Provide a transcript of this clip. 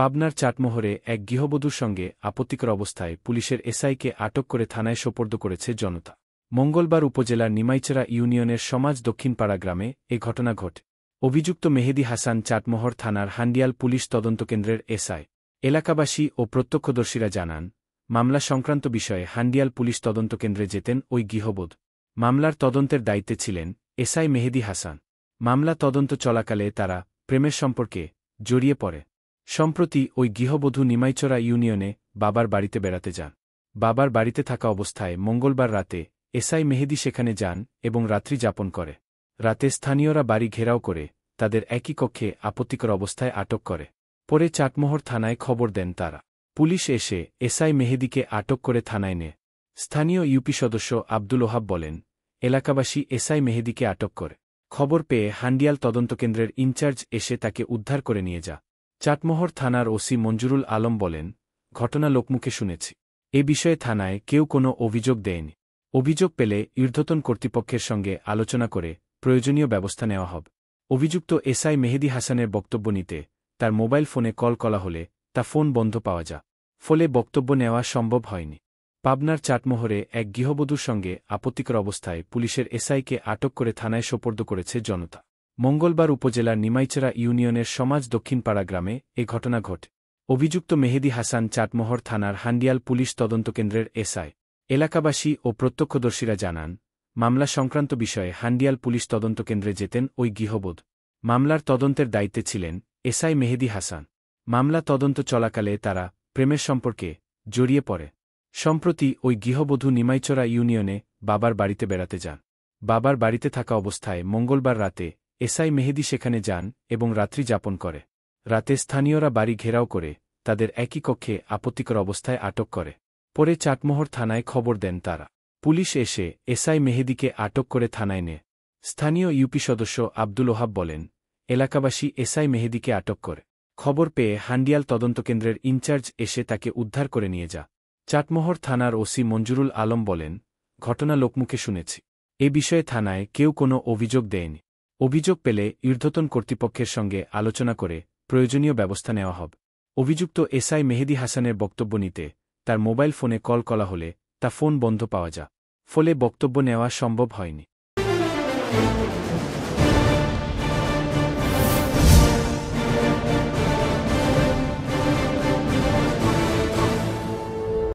পাবনার চাটমোহরে এক গৃহবধূর সঙ্গে আপত্তিকর অবস্থায় পুলিশের এসআইকে আটক করে থানায় সোপর্দ করেছে জনতা। মঙ্গলবার উপজেলার নিমাইচড়া ইউনিয়নের সমাজ দক্ষিণপাড়া গ্রামে এ ঘটনা ঘটে। অভিযুক্ত মেহেদী হাসান চাটমোহর থানার হান্ডিয়াল পুলিশ তদন্তকেন্দ্রের এসআই। এলাকাবাসী ও প্রত্যক্ষদর্শীরা জানান, মামলা সংক্রান্ত বিষয়ে হান্ডিয়াল পুলিশ তদন্তকেন্দ্রে যেতেন ওই গৃহবধূ। মামলার তদন্তের দায়িত্বে ছিলেন এসআই মেহেদী হাসান। মামলা তদন্ত চলাকালে তারা প্রেমের সম্পর্কে জড়িয়ে পড়ে। সম্প্রতি ওই গৃহবধূ নিমাইচড়া ইউনিয়নে বাবার বাড়িতে বেড়াতে যান। বাবার বাড়িতে থাকা অবস্থায় মঙ্গলবার রাতে এসআই মেহেদী সেখানে যান এবং রাত্রি যাপন করে। রাতে স্থানীয়রা বাড়ি ঘেরাও করে তাদের একই কক্ষে আপত্তিকর অবস্থায় আটক করে। পরে চাটমোহর থানায় খবর দেন তারা। পুলিশ এসে এসআই মেহেদীকে আটক করে থানায় নেয়। স্থানীয় ইউপি সদস্য আব্দুল ওহাব বলেন, এলাকাবাসী এসআই মেহেদীকে আটক করে। খবর পেয়ে হান্ডিয়াল তদন্তকেন্দ্রের ইনচার্জ এসে তাকে উদ্ধার করে নিয়ে যা। চাটমোহর থানার ওসি মঞ্জুরুল আলম বলেন, ঘটনা লোকমুখে শুনেছি। এ বিষয়ে থানায় কেউ কোনো অভিযোগ দেয়নি। অভিযোগ পেলে ঊর্ধ্বতন কর্তৃপক্ষের সঙ্গে আলোচনা করে প্রয়োজনীয় ব্যবস্থা নেওয়া হবে। অভিযুক্ত এসআই মেহেদী হাসানের বক্তব্য নিতে তার মোবাইল ফোনে কল করা হলে তা ফোন বন্ধ পাওয়া যায়। ফলে বক্তব্য নেওয়া সম্ভব হয়নি। পাবনার চাটমোহরে এক গৃহবধূর সঙ্গে আপত্তিকর অবস্থায় পুলিশের এসআইকে আটক করে থানায় সোপর্দ করেছে জনতা। মঙ্গলবার উপজেলার নিমাইচড়া ইউনিয়নের সমাজ দক্ষিণপাড়া গ্রামে এ ঘটনা ঘটে। অভিযুক্ত মেহেদী হাসান চাটমোহর থানার হান্ডিয়াল পুলিশ তদন্তকেন্দ্রের এসআই। এলাকাবাসী ও প্রত্যক্ষদর্শীরা জানান, মামলা সংক্রান্ত বিষয়ে হান্ডিয়াল পুলিশ তদন্তকেন্দ্রে যেতেন ওই গৃহবধূ। মামলার তদন্তের দায়িত্বে ছিলেন এসআই মেহেদী হাসান। মামলা তদন্ত চলাকালে তারা প্রেমের সম্পর্কে জড়িয়ে পড়ে। সম্প্রতি ওই গৃহবধূ নিমাইচড়া ইউনিয়নে বাবার বাড়িতে বেড়াতে যান। বাবার বাড়িতে থাকা অবস্থায় মঙ্গলবার রাতে এসআই মেহেদী সেখানে যান এবং রাত্রি যাপন করে। রাতে স্থানীয়রা বাড়ি ঘেরাও করে তাদের একই কক্ষে আপত্তিকর অবস্থায় আটক করে। পরে চাটমোহর থানায় খবর দেন তারা। পুলিশ এসে এসআই মেহেদীকে আটক করে থানায় নেয়। স্থানীয় ইউপি সদস্য আব্দুল ওহাব বলেন, এলাকাবাসী এসআই মেহেদীকে আটক করে। খবর পেয়ে হান্ডিয়াল তদন্তকেন্দ্রের ইনচার্জ এসে তাকে উদ্ধার করে নিয়ে যা। চাটমোহর থানার ওসি মঞ্জুরুল আলম বলেন, ঘটনা লোকমুখে শুনেছি। এ বিষয়ে থানায় কেউ কোনো অভিযোগ দেয়নি। অভিযোগ পেলে ঊর্ধ্বতন কর্তৃপক্ষের সঙ্গে আলোচনা করে প্রয়োজনীয় ব্যবস্থা নেওয়া হবে। অভিযুক্ত এসআই মেহেদী হাসানের বক্তব্য নিতে তার মোবাইল ফোনে কল করা হলে তা ফোন বন্ধ পাওয়া যায়। ফলে বক্তব্য নেওয়া সম্ভব হয়নি।